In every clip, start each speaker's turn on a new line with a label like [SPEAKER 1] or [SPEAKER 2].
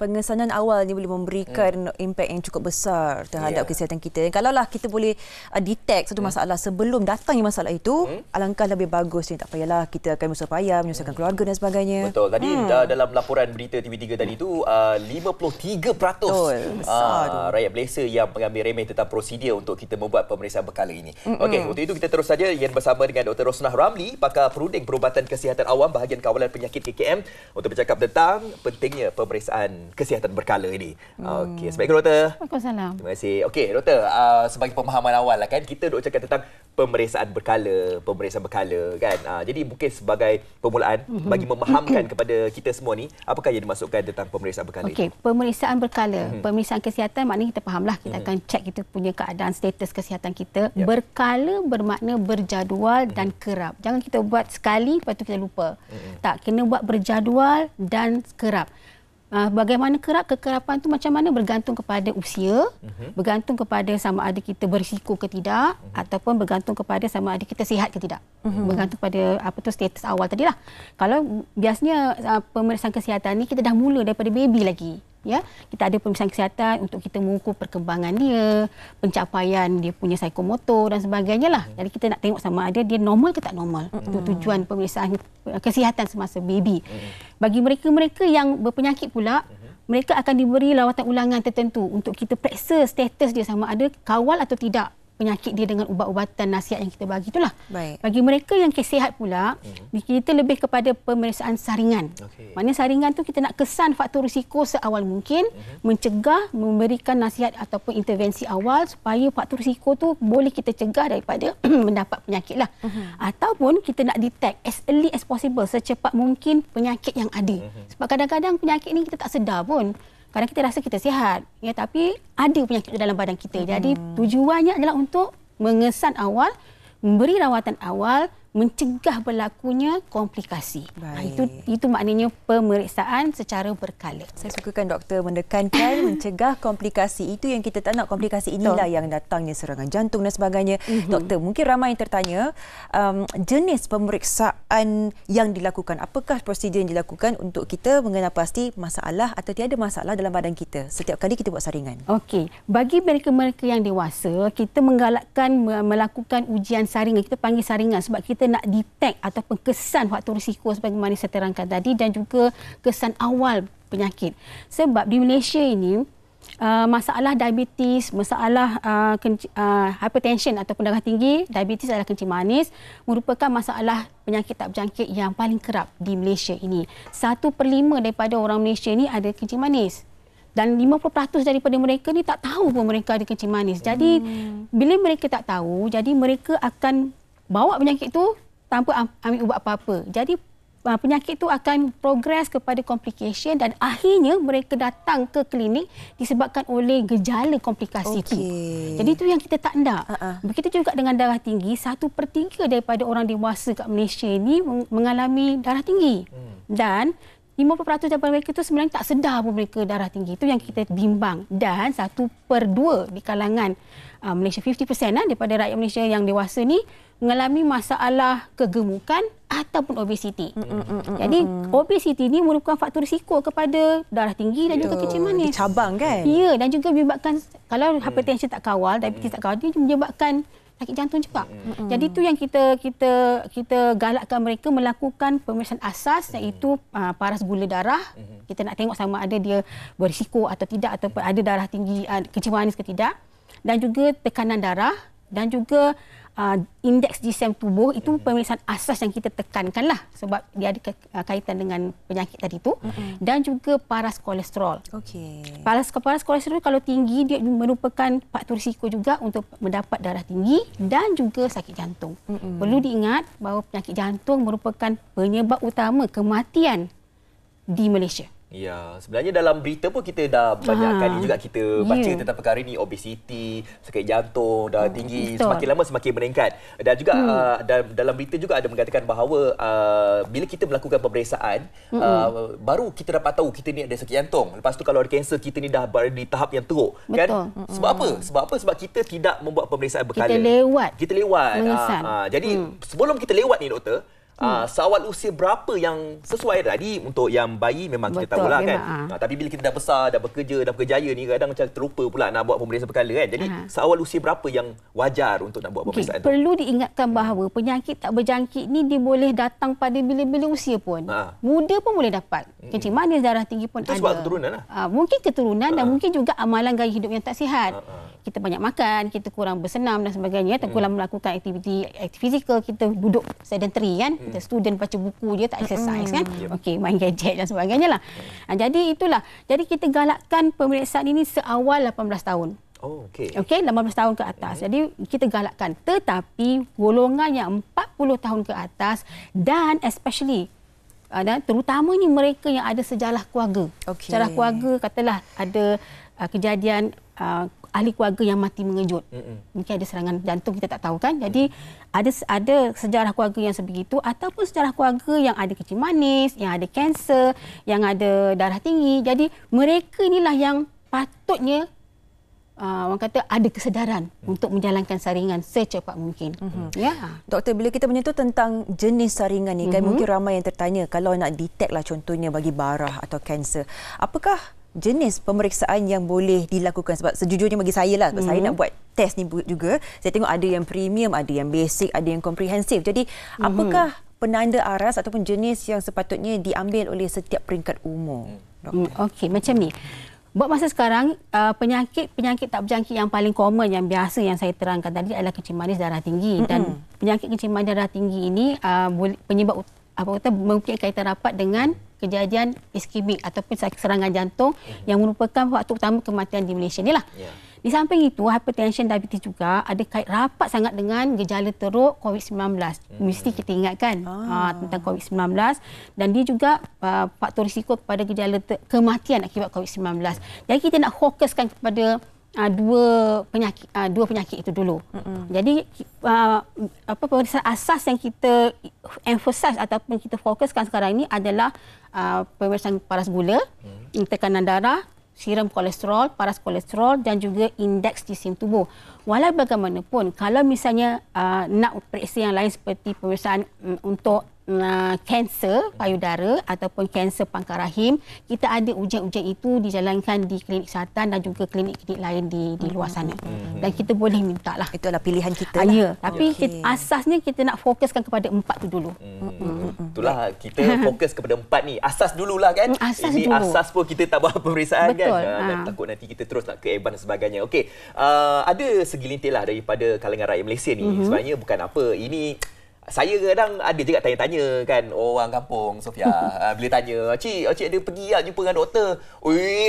[SPEAKER 1] pengesanan awal ni boleh memberikan impak yang cukup besar terhadap kesihatan kita. Kalaulah kita boleh detect satu masalah sebelum datangnya masalah itu, alangkah lebih bagus ni. Tak payahlah kita akan susah payah menyusahkan keluarga dan sebagainya.
[SPEAKER 2] Betul. Tadi dalam laporan berita TV3 tadi tu 53% rakyat Malaysia yang mengambil remeh tentang prosedur untuk kita membuat pemeriksaan berkala ini. Okey, untuk itu kita terus saja yang bersama dengan Dr. Rosnah Ramli, pakar perunding perubatan kesihatan awam bahagian kawalan penyakit KKM untuk bercakap tentang pentingnya pemeriksaan kesihatan berkala ini. Okey, Assalamualaikum Doktor.
[SPEAKER 3] Waalaikumsalam.
[SPEAKER 2] Terima kasih. Okey, Doktor, sebagai pemahaman awal lah kan, kita duk cakap tentang pemeriksaan berkala kan. Jadi mungkin sebagai permulaan bagi memahamkan kepada kita semua ni, apakah yang dimaksudkan tentang pemeriksaan berkala itu?
[SPEAKER 3] Okey, pemeriksaan berkala. Pemeriksaan kesihatan maknanya kita fahamlah, kita akan cek kita punya keadaan status kesihatan kita. Berkala bermakna berjadual dan kerap. Jangan kita buat sekali lepas tu kita lupa. Tak, kena buat berjadual dan kerap. Bagaimana kerap? Kekerapan tu macam mana bergantung kepada usia, bergantung kepada sama ada kita berisiko ke tidak, ataupun bergantung kepada sama ada kita sihat ke tidak. Bergantung pada status awal tadilah. Kalau biasanya pemeriksaan kesihatan ni kita dah mula daripada baby lagi. Ya, kita ada pemeriksaan kesihatan untuk kita mengukur perkembangan dia, pencapaian dia punya psikomotor dan sebagainya lah. Jadi kita nak tengok sama ada dia normal ke tak normal. Itu tujuan pemeriksaan kesihatan semasa baby. Bagi mereka-mereka yang berpenyakit pula, mereka akan diberi lawatan ulangan tertentu untuk kita periksa status dia sama ada kawal atau tidak penyakit dia dengan ubat-ubatan nasihat yang kita bagi itulah.
[SPEAKER 1] Baik.
[SPEAKER 3] Bagi mereka yang sihat pula, kita lebih kepada pemeriksaan saringan. Maknanya saringan tu kita nak kesan faktor risiko seawal mungkin, mencegah, memberikan nasihat ataupun intervensi awal supaya faktor risiko tu boleh kita cegah daripada mendapat penyakit lah. Ataupun kita nak detect as early as possible, secepat mungkin penyakit yang ada. Sebab kadang-kadang penyakit ni kita tak sedar pun. Kadang kita rasa kita sihat, ya, tapi ada penyakit dalam badan kita. Jadi tujuannya adalah untuk mengesan awal, memberi rawatan awal, mencegah berlakunya komplikasi. Itu maknanya pemeriksaan secara berkala.
[SPEAKER 1] Saya sukakan doktor menekankan mencegah komplikasi. Itu yang kita tak nak, komplikasi inilah yang datangnya serangan jantung dan sebagainya. Doktor, mungkin ramai yang tertanya jenis pemeriksaan yang dilakukan. Apakah prosedur yang dilakukan untuk kita mengenal pasti masalah atau tiada masalah dalam badan kita setiap kali kita buat saringan? Okey,
[SPEAKER 3] bagi mereka-mereka yang dewasa, kita menggalakkan melakukan ujian saringan. Kita panggil saringan sebab kita nak detect ataupun kesan faktor risiko sebagaimana saya terangkan tadi dan juga kesan awal penyakit. Sebab di Malaysia ini masalah diabetes, masalah hypertension ataupun darah tinggi, diabetes adalah kencing manis, merupakan masalah penyakit tak berjangkit yang paling kerap di Malaysia ini. 1/5 daripada orang Malaysia ini ada kencing manis. Dan 50% daripada mereka ni tak tahu pun mereka ada kencing manis. Jadi bila mereka tak tahu, jadi mereka akan bawa penyakit tu tanpa ambil ubat apa-apa. Jadi penyakit tu akan progres kepada complication dan akhirnya mereka datang ke klinik disebabkan oleh gejala komplikasi itu. Jadi itu yang kita tak nak. Begitu juga dengan darah tinggi, 1/3 daripada orang dewasa kat Malaysia ini mengalami darah tinggi. Dan 50% daripada mereka itu sebenarnya tak sedar pun mereka darah tinggi. Itu yang kita bimbang. Dan 1/2 di kalangan Malaysia, 50% daripada rakyat Malaysia yang dewasa ni mengalami masalah kegemukan ataupun obesiti. Jadi obesiti ni merupakan faktor risiko kepada darah tinggi dan juga kencing manis.
[SPEAKER 1] Cabang kan?
[SPEAKER 3] Ya, dan juga menyebabkan kalau hypertension tak kawal, diabetes tak kawal, dia menyebabkan sakit jantung juga. Jadi itu yang kita galakkan mereka melakukan pemeriksaan asas iaitu paras gula darah. Kita nak tengok sama ada dia berisiko atau tidak ataupun ada darah tinggi, kencing manis ke tidak. Dan juga tekanan darah dan juga indeks GSM tubuh. Itu pemeriksaan asas yang kita tekankanlah sebab dia ada kaitan dengan penyakit tadi tu. Dan juga paras kolesterol. Paras kolesterol kalau tinggi dia merupakan faktor risiko juga untuk mendapat darah tinggi dan juga sakit jantung. Perlu diingat bahawa penyakit jantung merupakan penyebab utama kematian di Malaysia.
[SPEAKER 2] Ya, sebenarnya dalam berita pun kita dah banyak kali juga kita baca tentang perkara ini, obesiti, sakit jantung, darah tinggi, semakin lama semakin meningkat. Dan juga dalam berita juga ada mengatakan bahawa bila kita melakukan pemeriksaan, baru kita dapat tahu kita ni ada sakit jantung. Lepas tu kalau ada kanser, kita ni dah berada di tahap yang teruk. Kan? Sebab apa? Sebab kita tidak membuat pemeriksaan berkala.
[SPEAKER 3] Kita lewat.
[SPEAKER 2] Jadi sebelum kita lewat ni doktor, seawal usia berapa yang sesuai tadi untuk yang bayi memang kita tahulah kan. Tapi bila kita dah besar, dah bekerja, dah berjaya ni kadang macam terlupa pula nak buat pemeriksaan berkala kan. Jadi seawal usia berapa yang wajar untuk nak buat pemeriksaan tu?
[SPEAKER 3] Perlu diingatkan bahawa penyakit tak berjangkit ni dia boleh datang pada bila-bila usia pun. Muda pun boleh dapat. Kencing manis, darah tinggi pun
[SPEAKER 2] itu
[SPEAKER 3] ada.
[SPEAKER 2] Sebab keturunan lah.
[SPEAKER 3] Mungkin keturunan dan mungkin juga amalan gaya hidup yang tak sihat. Kita banyak makan, kita kurang bersenam dan sebagainya, kita kurang melakukan aktiviti fizikal, kita duduk sedentary kan. Kita student baca buku je, tak exercise kan. Okey, main gadget dan sebagainya lah. Jadi itulah. Jadi kita galakkan pemeriksaan ini seawal 18 tahun.
[SPEAKER 2] Oh, okey.
[SPEAKER 3] Okey, 18 tahun ke atas. Jadi kita galakkan. Tetapi golongan yang 40 tahun ke atas dan especially terutamanya mereka yang ada sejarah keluarga. Sejarah keluarga, katalah ada kejadian ahli keluarga yang mati mengejut. Mungkin ada serangan jantung, kita tak tahu kan. Jadi ada sejarah keluarga yang sebegitu ataupun sejarah keluarga yang ada kencing manis, yang ada kanser, yang ada darah tinggi. Jadi mereka inilah yang patutnya orang kata ada kesedaran untuk menjalankan saringan secepat mungkin. Ya.
[SPEAKER 1] Doktor, bila kita menyentuh tentang jenis saringan ni kan mungkin ramai yang tertanya kalau nak detect lah contohnya bagi barah atau kanser. Apakah jenis pemeriksaan yang boleh dilakukan? Sebab sejujurnya bagi saya lah, saya nak buat test ni juga, saya tengok ada yang premium, ada yang basic, ada yang komprehensif. Jadi apakah penanda aras ataupun jenis yang sepatutnya diambil oleh setiap peringkat umur?
[SPEAKER 3] Okey, macam ni. Buat masa sekarang, penyakit tak berjangkit yang paling common, yang biasa yang saya terangkan tadi adalah kencing manis, darah tinggi. Dan penyakit kencing manis, darah tinggi ini penyebab mungkin kaitan rapat dengan kejadian iskemik ataupun serangan jantung yang merupakan faktor utama kematian di Malaysia ni lah. Di samping itu, hypertension, diabetes juga ada kait rapat sangat dengan gejala teruk COVID-19. Mesti kita ingatkan tentang COVID-19 dan dia juga faktor risiko kepada gejala kematian akibat COVID-19. Jadi kita nak fokuskan kepada dua penyakit itu dulu. Jadi pemeriksaan asas yang kita emphasize ataupun kita fokuskan sekarang ini adalah pemeriksaan paras gula, tekanan darah, serum kolesterol, paras kolesterol dan juga indeks jisim tubuh. Walau bagaimanapun, kalau misalnya nak periksa yang lain seperti pemeriksaan untuk kanser payudara ataupun kanser pangkal rahim, kita ada ujian-ujian itu dijalankan di klinik kesihatan dan juga klinik-klinik lain di luar sana. Dan kita boleh minta lah.
[SPEAKER 1] Itu adalah pilihan kita lah.
[SPEAKER 3] Ya, tapi asasnya kita nak fokuskan kepada 4 tu dulu.
[SPEAKER 2] Itulah, kita fokus kepada 4 ni. Asas dululah kan. Ini
[SPEAKER 3] dulu.
[SPEAKER 2] asas pun kita tak buat pemeriksaan.
[SPEAKER 3] Betul.
[SPEAKER 2] Kan. Dan takut nanti kita terus nak ke advance dan sebagainya. Okey, ada segelintir lah daripada kalangan rakyat Malaysia ni. Sebenarnya bukan apa. Ini saya kadang ada juga tanya-tanya kan orang kampung, Sofia. Bila tanya, Cik ada pergi tak jumpa dengan doktor?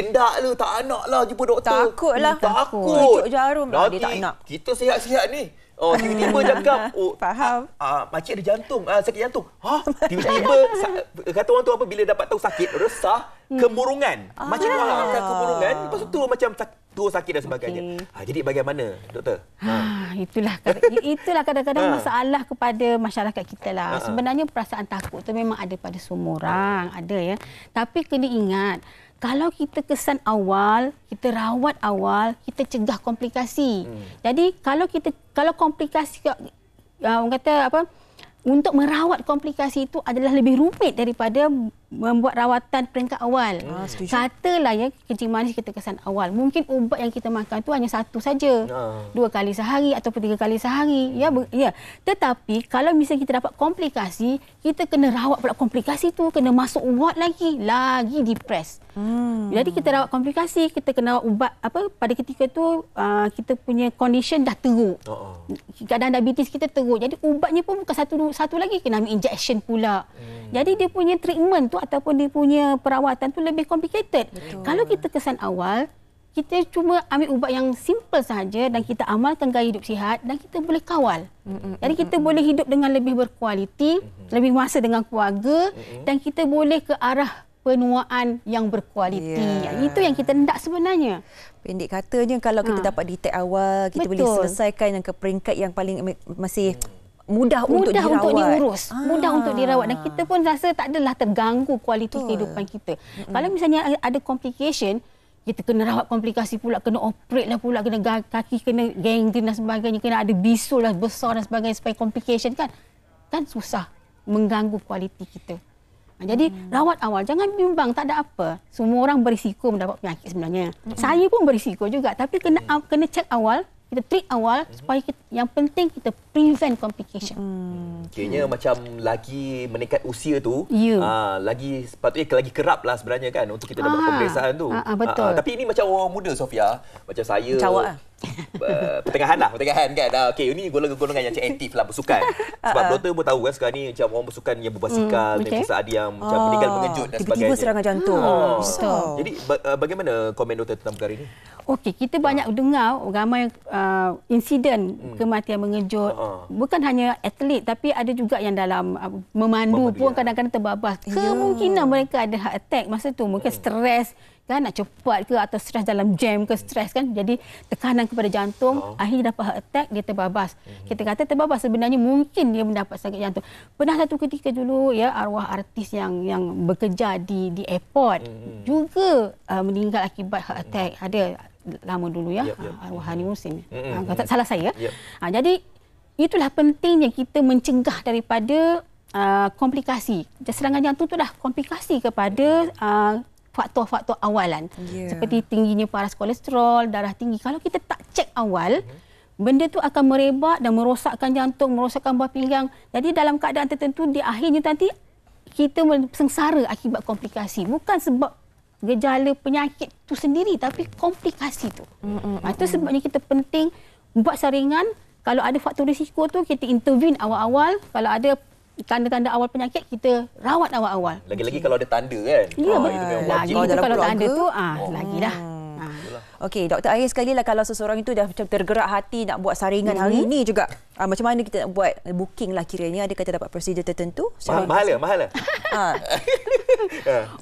[SPEAKER 2] Tak lah, tak nak lah jumpa doktor.
[SPEAKER 1] Takut lah.
[SPEAKER 2] Takut.
[SPEAKER 1] Cucuk jarum lah, dia tak nak.
[SPEAKER 2] Kita sihat-sihat ni. Tiba-tiba cakap,
[SPEAKER 1] faham.
[SPEAKER 2] makcik ada jantung, sakit jantung. Tiba-tiba kata orang tu apa, bila dapat tahu sakit, resah, kemurungan. Macam akan kemurungan, lepas tu macam turun sakit dan sebagainya. Jadi bagaimana, doktor?
[SPEAKER 3] Itulah kadang-kadang masalah kepada masyarakat kita lah. Sebenarnya perasaan takut tu memang ada pada semua orang, ada ya. Tapi kena ingat, kalau kita kesan awal, kita rawat awal, kita cegah komplikasi. Jadi kalau komplikasi, orang kata apa, untuk merawat komplikasi itu adalah lebih rumit daripada membuat rawatan peringkat awal. Katalah ya, kencing manis kita kesan awal. Mungkin ubat yang kita makan tu hanya satu saja. 2 kali sehari ataupun 3 kali sehari. Ya. Tetapi kalau misalnya kita dapat komplikasi, kita kena rawat pula komplikasi tu, kena masuk ward lagi depres. Jadi kita rawat komplikasi, kita kena ubat pada ketika tu kita punya condition dah teruk. Keadaan diabetes kita teruk. Jadi ubatnya pun bukan satu lagi, kena ambil injection pula. Jadi dia punya treatment tu ataupun dia punya perawatan tu lebih complicated. Kalau kita kesan awal, kita cuma ambil ubat yang simple saja dan kita amalkan gaya hidup sihat dan kita boleh kawal. Jadi kita boleh hidup dengan lebih berkualiti, lebih masa dengan keluarga dan kita boleh ke arah penuaan yang berkualiti. Itu yang kita hendak sebenarnya.
[SPEAKER 1] Pendek katanya, kalau kita dapat detect awal, kita boleh selesaikan yang ke peringkat yang paling masih mudah untuk
[SPEAKER 3] diurus, mudah untuk dirawat dan kita pun rasa tak adalah terganggu kualiti kehidupan kita. Kalau misalnya ada complication, kita kena rawat komplikasi pula, kena operate lah pula, kena kaki kena gangrene dan sebagainya, kena ada bisul lah besar dan sebagainya supaya complication kan susah. mengganggu kualiti kita. Jadi rawat awal, jangan bimbang, tak ada apa. Semua orang berisiko mendapat penyakit sebenarnya. Saya pun berisiko juga, tapi kena cek awal, kita treat awal supaya yang penting kita prevent complication.
[SPEAKER 2] Kayaknya macam lagi meningkat usia tu, lagi sepatutnya lagi kerap lah sebenarnya kan untuk kita dapat pemeriksaan tu.
[SPEAKER 3] Betul.
[SPEAKER 2] Tapi ini macam orang muda, Sofia, macam saya.
[SPEAKER 1] Cawak
[SPEAKER 2] pertengahan kan. Okey, ini golongan yang aktif lah bersukan. Sebab doktor pun tahu kan sekarang ni macam orang bersukan yang berbasikal, dan kisah ada yang macam meninggal mengejut dan sebagainya.
[SPEAKER 1] Tiba-tiba serangan jantung.
[SPEAKER 2] Jadi bagaimana komen doktor tentang perkara ini?
[SPEAKER 3] Okey, kita banyak dengar ramai insiden kematian mengejut. Bukan hanya atlet, tapi ada juga yang dalam memandu pun kadang-kadang terbabas. Kemungkinan mereka ada heart attack masa tu, mungkin stres kan, nak cepat ke, atau stres dalam jam ke, stres kan, jadi tekanan kepada jantung, akhirnya dapat heart attack, dia terbabas. Kita kata terbabas, sebenarnya mungkin dia mendapat sakit jantung. Pernah satu ketika dulu ya, arwah artis yang bekerja di airport juga meninggal akibat heart attack. Ada lama dulu ya, arwah Hani Musin. Tak salah saya. Jadi itulah pentingnya kita mencegah daripada komplikasi. Serangan jantung itu dah komplikasi kepada faktor-faktor awalan. Seperti tingginya paras kolesterol, darah tinggi. Kalau kita tak cek awal, benda tu akan merebak dan merosakkan jantung, merosakkan buah pinggang. Jadi dalam keadaan tertentu, di akhirnya nanti kita sengsara akibat komplikasi. Bukan sebab gejala penyakit tu sendiri, tapi komplikasi tu. Itu sebabnya kita penting buat saringan. Kalau ada faktor risiko tu, kita intervene awal-awal. Kalau ada tanda-tanda awal penyakit, kita rawat awal-awal.
[SPEAKER 2] Lagi-lagi kalau ada tanda kan.
[SPEAKER 3] Ya, lagi kalau tanda tu, lagilah.
[SPEAKER 1] Okey, Dr. Akhir sekali lah, kalau seseorang itu dah macam tergerak hati nak buat saringan hari ini juga, macam mana kita nak buat booking lah kiranya? Ada kata dapat prosedur tertentu?
[SPEAKER 2] Mahal lah.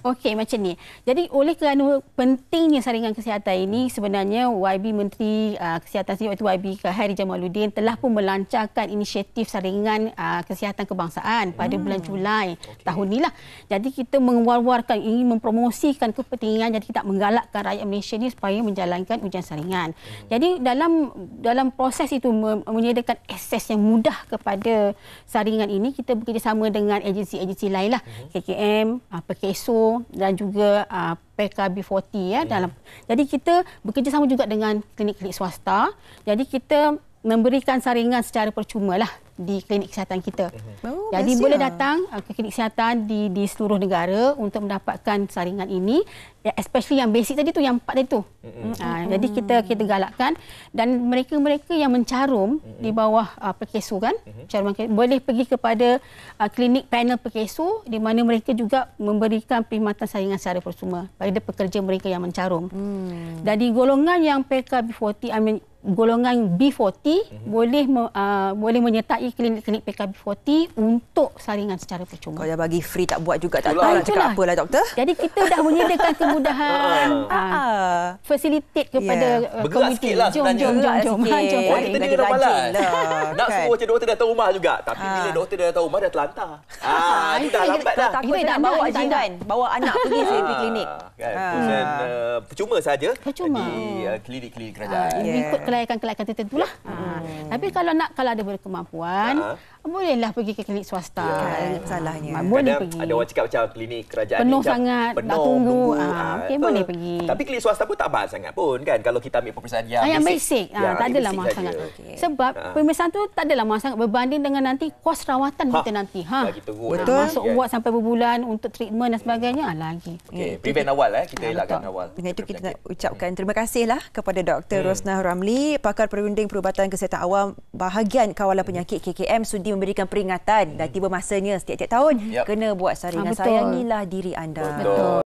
[SPEAKER 3] Okey, macam ni. Jadi oleh kerana pentingnya saringan kesihatan ini, sebenarnya YB Menteri Kesihatan iaitu YB Khairy Jamaluddin telah pun melancarkan inisiatif saringan kesihatan kebangsaan pada bulan Julai tahun ni lah. Jadi kita mengwar-warkan, ingin mempromosikan kepentingan, jadi kita menggalakkan rakyat Malaysia ni supaya menjalankan ujian saringan. Jadi dalam proses itu menyediakan akses yang mudah kepada saringan ini, kita bekerjasama dengan agensi-agensi lain lah, KKM, Perkeso dan juga PKB40 ya dalam. Jadi kita bekerjasama juga dengan klinik-klinik swasta. Jadi kita memberikan saringan secara percuma lah di klinik kesihatan kita. Jadi boleh datang ke klinik kesihatan di seluruh negara untuk mendapatkan saringan ini, especially yang basic tadi tu, yang 4 tadi tu. Jadi kita galakkan, dan mereka-mereka yang mencarum di bawah Perkeso kan, boleh pergi kepada klinik panel Perkeso, di mana mereka juga memberikan perkhidmatan saringan secara percuma pada pekerja mereka yang mencarum. Dan di golongan yang PKB40, golongan B40 boleh menyertai klinik-klinik PKB40 untuk saringan secara percuma.
[SPEAKER 1] Kalau dah bagi free tak buat juga, tak tahu nak cakap apalah doktor.
[SPEAKER 3] Jadi kita dah menyediakan kemudahan, facilitate kepada komuniti. Jom.
[SPEAKER 2] Kita ni dah malas. Nak suruh macam doktor datang rumah juga. Tapi bila doktor dah datang rumah, dah terlantar. Itu dah lambat dah.
[SPEAKER 1] Takut nak bawa jangan, bawa anak pergi pergi klinik.
[SPEAKER 2] Percuma saja di klinik-klinik kerajaan.
[SPEAKER 3] Ikut kelayakan-kelayakan tertentu lah. Tapi kalau ada berkemampuan, bolehlah pergi ke klinik swasta.
[SPEAKER 1] Salahnya.
[SPEAKER 3] Boleh pergi.
[SPEAKER 2] Ada orang cakap macam klinik kerajaan
[SPEAKER 3] penuh
[SPEAKER 2] ni
[SPEAKER 3] sangat, nak tunggu. Okey, boleh pergi.
[SPEAKER 2] Tapi klinik swasta pun tak mahal sangat pun kan, kalau kita ambil pemeriksaan yang
[SPEAKER 3] basic. Tak adalah mahal sangat. Sebab pemeriksaan tu tak adalah mahal sangat berbanding dengan nanti kos rawatan kita nanti.
[SPEAKER 1] Betul.
[SPEAKER 3] Masuk ward sampai berbulan untuk treatment dan sebagainya lagi.
[SPEAKER 2] Prevent awal kita elakkan awal.
[SPEAKER 1] Dengan itu kita nak ucapkan terima kasihlah kepada Dr. Rosnah Ramli, pakar perunding perubatan kesihatan awam bahagian kawalan penyakit KKM, sudi memberikan peringatan dan tiba masanya setiap-tiap tahun kena buat saringan. Sayangilah diri anda.
[SPEAKER 2] Betul.